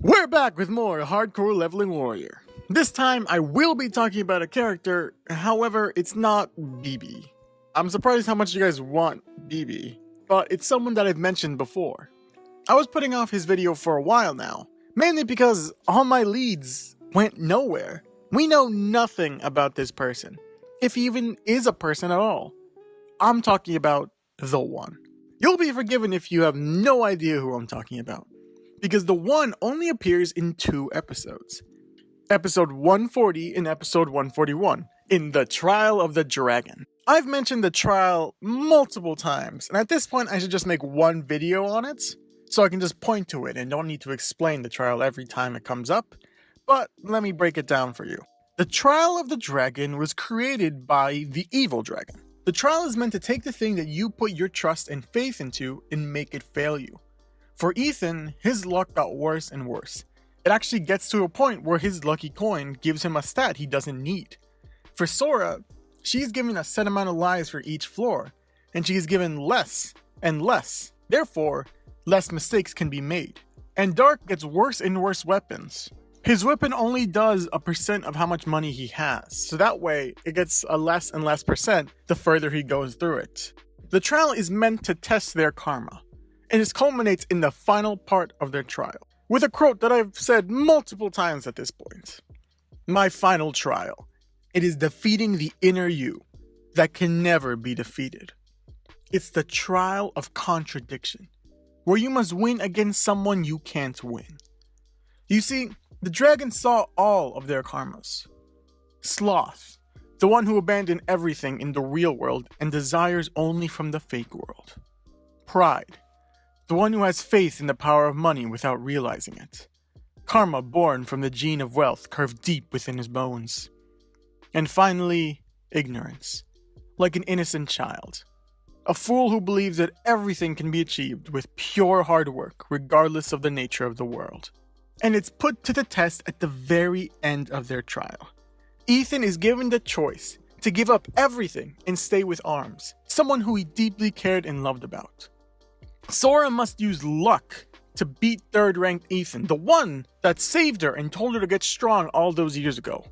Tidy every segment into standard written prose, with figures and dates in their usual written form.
We're back with more Hardcore Leveling Warrior. This time I will be talking about a character, however, it's not BB. I'm surprised how much you guys want BB, but it's someone that I've mentioned before. I was putting off his video for a while now, mainly because all my leads went nowhere. We know nothing about this person, if he even is a person at all. I'm talking about The One. You'll be forgiven if you have no idea who I'm talking about, because The One only appears in 2 episodes. Episode 140 and episode 141, in The Trial of the Dragon. I've mentioned the trial multiple times, and at this point I should just make one video on it, so I can just point to it and don't need to explain the trial every time it comes up, but let me break it down for you. The Trial of the Dragon was created by the evil dragon. The trial is meant to take the thing that you put your trust and faith into and make it fail you. For Ethan, his luck got worse and worse. It actually gets to a point where his lucky coin gives him a stat he doesn't need. For Sora, she's given a set amount of lives for each floor, and she is given less and less. Therefore, less mistakes can be made. And Dark gets worse and worse weapons. His weapon only does a percent of how much money he has, so that way it gets a less and less percent the further he goes through it. The trial is meant to test their karma, and it culminates in the final part of their trial, with a quote that I've said multiple times at this point. My final trial. It is defeating the inner you that can never be defeated. It's the trial of contradiction, where you must win against someone you can't win. You see, the dragon saw all of their karmas. Sloth, the one who abandoned everything in the real world and desires only from the fake world. Pride, the one who has faith in the power of money without realizing it. Karma born from the gene of wealth carved deep within his bones. And finally, ignorance, like an innocent child. A fool who believes that everything can be achieved with pure hard work, regardless of the nature of the world. And it's put to the test at the very end of their trial. Ethan is given the choice to give up everything and stay with Arms, someone who he deeply cared and loved about. Sora must use luck to beat third-ranked Ethan, the one that saved her and told her to get strong all those years ago.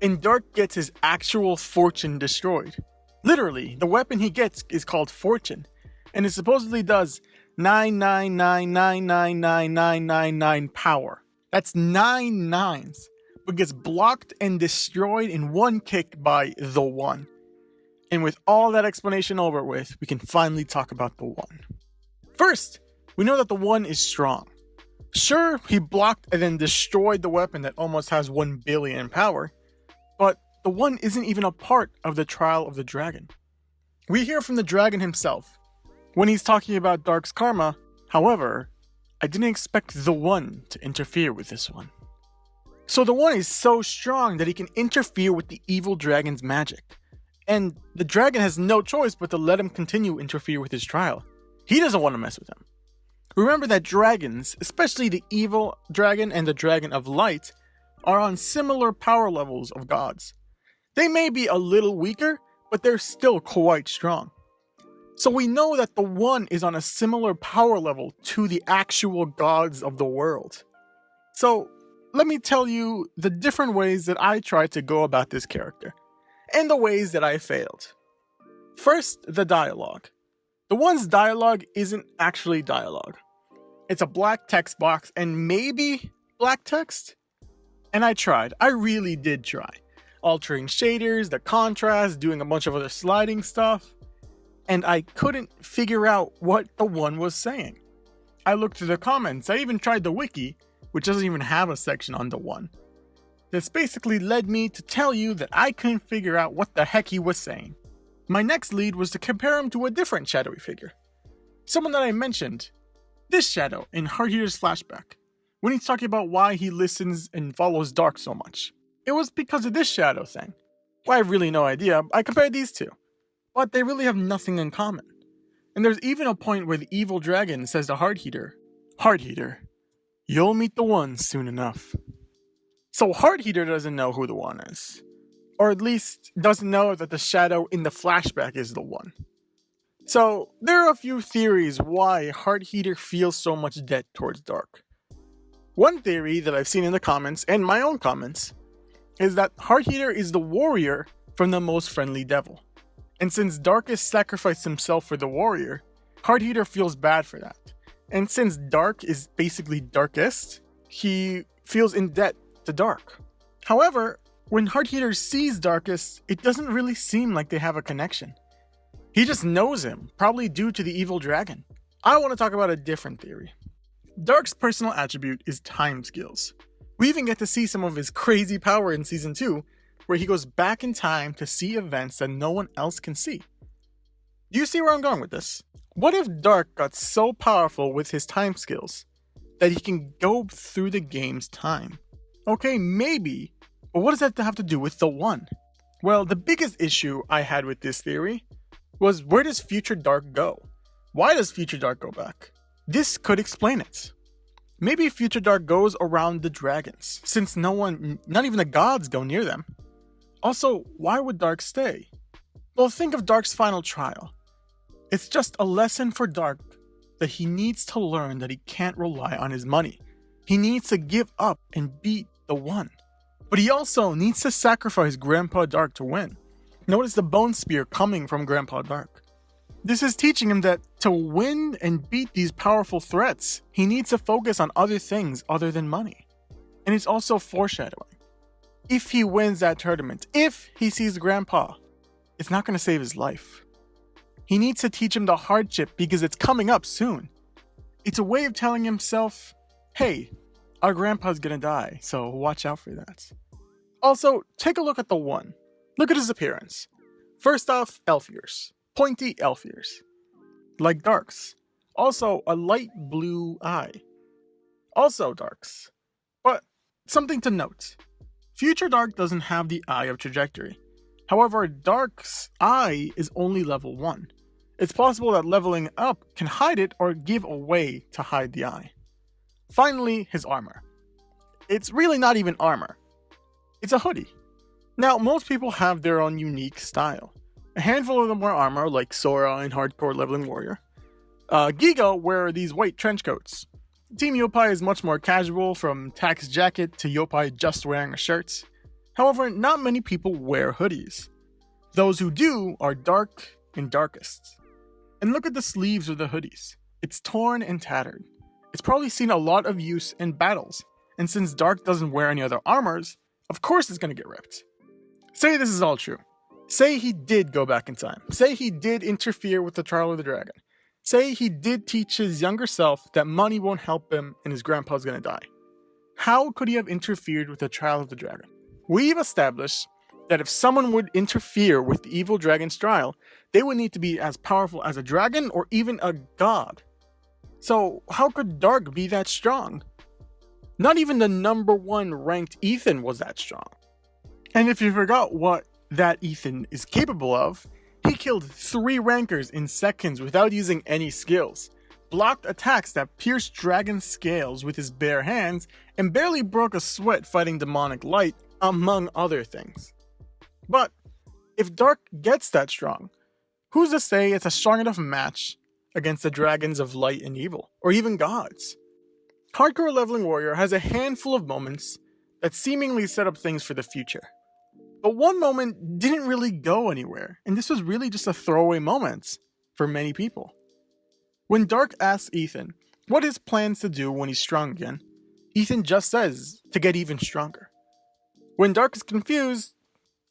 And Dark gets his actual fortune destroyed. Literally, the weapon he gets is called Fortune, and it supposedly does 999999999 power. That's 9 nines, but gets blocked and destroyed in one kick by The One. And with all that explanation over with, we can finally talk about The One. First, we know that The One is strong. Sure, he blocked and then destroyed the weapon that almost has 1 billion in power, but The One isn't even a part of the Trial of the Dragon. We hear from the dragon himself when he's talking about Dark's karma. However, I didn't expect The One to interfere with this one. So The One is so strong that he can interfere with the evil dragon's magic. And the dragon has no choice but to let him continue interfere with his trial. He doesn't want to mess with him. Remember that dragons, especially the evil dragon and the dragon of light, are on similar power levels of gods. They may be a little weaker, but they're still quite strong. So we know that The One is on a similar power level to the actual gods of the world. So let me tell you the different ways that I tried to go about this character, and the ways that I failed. First, the dialogue. The One's dialogue isn't actually dialogue. It's a black text box and maybe black text. And I tried. I really did try. Altering shaders, the contrast, doing a bunch of other sliding stuff. And I couldn't figure out what The One was saying. I looked through the comments. I even tried the wiki, which doesn't even have a section on The One. This basically led me to tell you that I couldn't figure out what the heck he was saying. My next lead was to compare him to a different shadowy figure. Someone that I mentioned. This shadow in Hearteater's flashback, when he's talking about why he listens and follows Dark so much. It was because of this shadow thing. Well, I have really no idea. I compared these two, but they really have nothing in common. And there's even a point where the evil dragon says to Hearteater, "Hearteater, you'll meet The One soon enough." So Hearteater doesn't know who The One is, or at least doesn't know that the shadow in the flashback is The One. So there are a few theories why Hearteater feels so much debt towards Dark. One theory that I've seen in the comments, and my own comments, is that Heart Eater is the warrior from the most friendly devil. And since Darkest sacrificed himself for the warrior, Heart Eater feels bad for that. And since Dark is basically Darkest, he feels in debt to Dark. However, when Heart Eater sees Darkest, it doesn't really seem like they have a connection. He just knows him, probably due to the evil dragon. I want to talk about a different theory. Dark's personal attribute is time skills. We even get to see some of his crazy power in Season 2, where he goes back in time to see events that no one else can see. Do you see where I'm going with this? What if Dark got so powerful with his time skills that he can go through the game's time? Okay, maybe, but what does that have to do with the One? Well, the biggest issue I had with this theory was, where does Future Dark go? Why does Future Dark go back? This could explain it. Maybe Future Dark goes around the dragons, since no one, not even the gods, go near them. Also, why would Dark stay? Well, think of Dark's final trial. It's just a lesson for Dark that he needs to learn that he can't rely on his money. He needs to give up and beat the One. But he also needs to sacrifice Grandpa Dark to win. Notice the bone spear coming from Grandpa Dark. This is teaching him that to win and beat these powerful threats, he needs to focus on other things other than money. And it's also foreshadowing. If he wins that tournament, if he sees Grandpa, it's not going to save his life. He needs to teach him the hardship because it's coming up soon. It's a way of telling himself, hey, our grandpa's going to die, so watch out for that. Also, take a look at the One. Look at his appearance. First off, elf ears. Pointy elf ears. Like Dark's. Also, a light blue eye. Also Dark's. But something to note. Future Dark doesn't have the Eye of Trajectory. However, Dark's eye is only level 1. It's possible that leveling up can hide it or give a way to hide the eye. Finally, his armor. It's really not even armor. It's a hoodie. Now, most people have their own unique style. A handful of them wear armor, like Sora in Hardcore Leveling Warrior. Giga wear these white trench coats. Team Yopai is much more casual, from Tax jacket to Yopai just wearing a shirt. However, not many people wear hoodies. Those who do are Dark and Darkest. And look at the sleeves of the hoodies. It's torn and tattered. It's probably seen a lot of use in battles, and since Dark doesn't wear any other armors, of course it's gonna get ripped. Say this is all true. Say he did go back in time. Say he did interfere with the trial of the dragon. Say he did teach his younger self that money won't help him and his grandpa's gonna die. How could he have interfered with the trial of the dragon? We've established that if someone would interfere with the evil dragon's trial, they would need to be as powerful as a dragon or even a god. So how could Dark be that strong? Not even the number 1 ranked Ethan was that strong. And if you forgot what that Ethan is capable of, he killed 3 rankers in seconds without using any skills, blocked attacks that pierced dragon scales with his bare hands, and barely broke a sweat fighting demonic light, among other things. But if Dark gets that strong, who's to say it's a strong enough match against the dragons of light and evil, or even gods? Hardcore Leveling Warrior has a handful of moments that seemingly set up things for the future. But one moment didn't really go anywhere, and this was really just a throwaway moment for many people. When Dark asks Ethan what his plans to do when he's strong again, Ethan just says to get even stronger. When Dark is confused,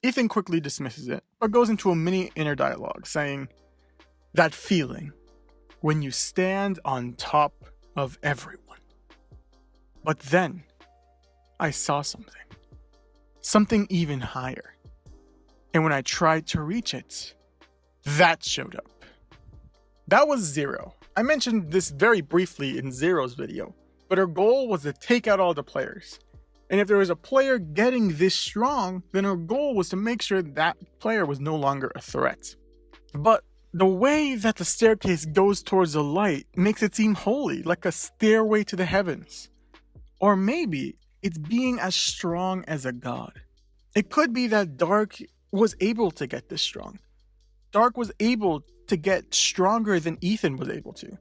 Ethan quickly dismisses it, but goes into a mini inner dialogue saying, "That feeling when you stand on top of everyone. But then I saw something even higher. And when I tried to reach it, that showed up." That was Zero. I mentioned this very briefly in Zero's video, but her goal was to take out all the players. And if there was a player getting this strong, then her goal was to make sure that player was no longer a threat. But the way that the staircase goes towards the light makes it seem holy, like a stairway to the heavens. Or maybe it's being as strong as a god. It could be that Dark was able to get this strong. Dark was able to get stronger than Ethan was able to,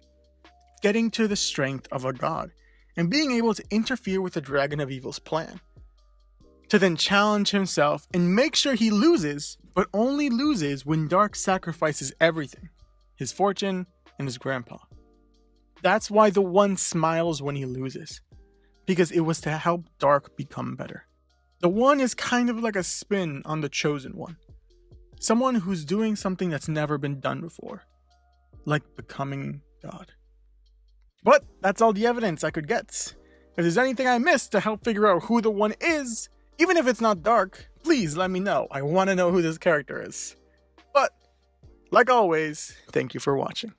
getting to the strength of a god. and being able to interfere with the Dragon of Evil's plan. To then challenge himself and make sure he loses, but only loses when Dark sacrifices everything, his fortune and his grandpa. That's why the One smiles when he loses, because it was to help Dark become better. The One is kind of like a spin on the Chosen One. Someone who's doing something that's never been done before, like becoming God. But that's all the evidence I could get. If there's anything I missed to help figure out who the One is, even if it's not Dark, please let me know. I want to know who this character is. But, like always, thank you for watching.